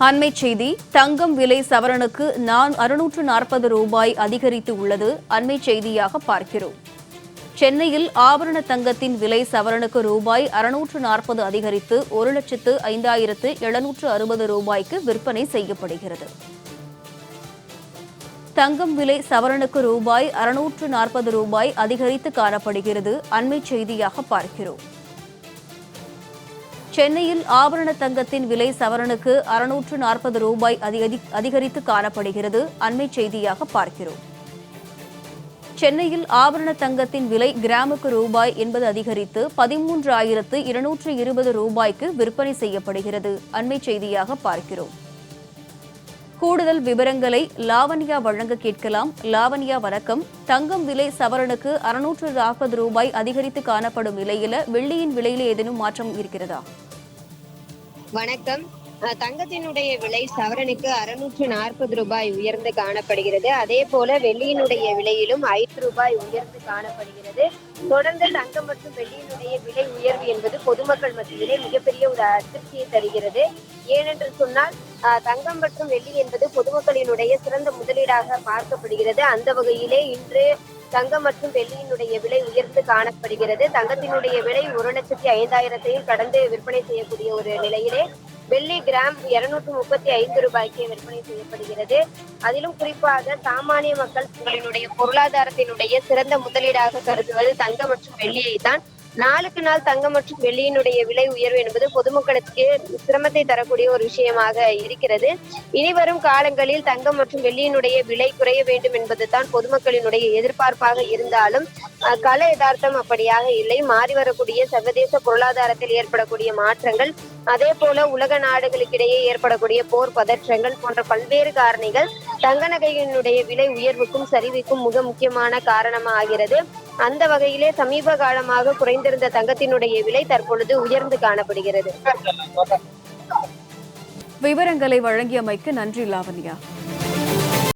அண்மை செய்தி. தங்கம் விலை சவரனுக்கு 640 ரூபாய் அதிகரித்து உள்ளது. அண்மை செய்தியாக பார்க்கிறோம். சென்னையில் ஆபரண தங்கத்தின் விலை சவரனுக்கு ரூபாய் 640 அதிகரித்து 1,05,760 ரூபாய்க்கு விற்பனை செய்யப்படுகிறது. தங்கம் விலை சவரனுக்கு ரூபாய் 640 ரூபாய் அதிகரித்து காணப்படுகிறது. அண்மை செய்தியாக பார்க்கிறோம். சென்னையில் ஆபரண தங்கத்தின் விலை சவரனுக்கு 640 ரூபாய் அதிகரித்து காணப்படுகிறது. அண்மை செய்தியாக பார்க்கிறோம். சென்னையில் ஆபரண தங்கத்தின் விலை கிராமுக்கு ரூபாய் 80 அதிகரித்து 13,220 ரூபாய்க்கு விற்பனை செய்யப்படுகிறது. அண்மை செய்தியாக பார்க்கிறோம். கூடுதல் விவரங்களை லாவண்யா வழங்க கேட்கலாம். லாவண்யா, வணக்கம். தங்கம் விலை சவரனுக்கு 640 ரூபாய் அதிகரித்து காணப்படும் நிலையில வெள்ளியின் விலையில ஏதேனும் மாற்றம் இருக்கிறதா? வணக்கம். தங்கத்தினுடைய விலை சவரனுக்கு 640 ரூபாய் உயர்ந்து காணப்படுகிறது. அதே போல வெள்ளியினுடைய விலையிலும் 5 ரூபாய் உயர்ந்து காணப்படுகிறது. தொடர்ந்து தங்கம் மற்றும் வெள்ளியினுடைய விலை உயர்வு என்பது பொதுமக்கள் மத்தியிலே மிகப்பெரிய ஒரு அதிர்ச்சியை தருகிறது. ஏனென்று சொன்னால் தங்கம் மற்றும் வெள்ளி என்பது பொதுமக்களினுடைய சிறந்த முதலீடாக பார்க்கப்படுகிறது. அந்த வகையிலே இன்று தங்கம் மற்றும் வெள்ளியினுடைய விலை உயர்ந்து காணப்படுகிறது. தங்கத்தினுடைய விலை 1,05,000 கடந்து விற்பனை செய்யக்கூடிய ஒரு நிலையிலே வெள்ளி கிராம் 235 ரூபாய்க்கு விற்பனை செய்யப்படுகிறது. அதிலும் குறிப்பாக சாமானிய மக்கள் தங்களினுடைய பொருளாதாரத்தினுடைய சிறந்த முதலீடாக கருதுவது தங்கம் மற்றும் வெள்ளியை தான். நாளுக்கு நாள் தங்கம் மற்றும் வெள்ளியினுடைய விலை உயர்வு என்பது பொதுமக்களுக்கு சிரமத்தை தரக்கூடிய ஒரு விஷயமாக இருக்கிறது. இனிவரும் காலங்களில் தங்கம் மற்றும் வெள்ளியினுடைய விலை குறைய வேண்டும் என்பதுதான் பொதுமக்களினுடைய எதிர்பார்ப்பாக இருந்தாலும் கள யதார்த்தம் அப்படியாக இல்லை. மாறி வரக்கூடிய சர்வதேச பொருளாதாரத்தில் ஏற்படக்கூடிய மாற்றங்கள், அதே போல உலக நாடுகளுக்கிடையே ஏற்படக்கூடிய போர் பதற்றங்கள் போன்ற பல்வேறு காரணிகள் தங்க நகையினுடைய விலை உயர்வுக்கும் சரிவுக்கும் மிக முக்கியமான காரணமாகிறது. அந்த வகையிலே சமீப காலமாக குறைந்திருந்த தங்கத்தினுடைய விலை தற்பொழுது உயர்ந்து காணப்படுகிறது. விவரங்களை வழங்கியமைக்கு நன்றி லாவண்யா.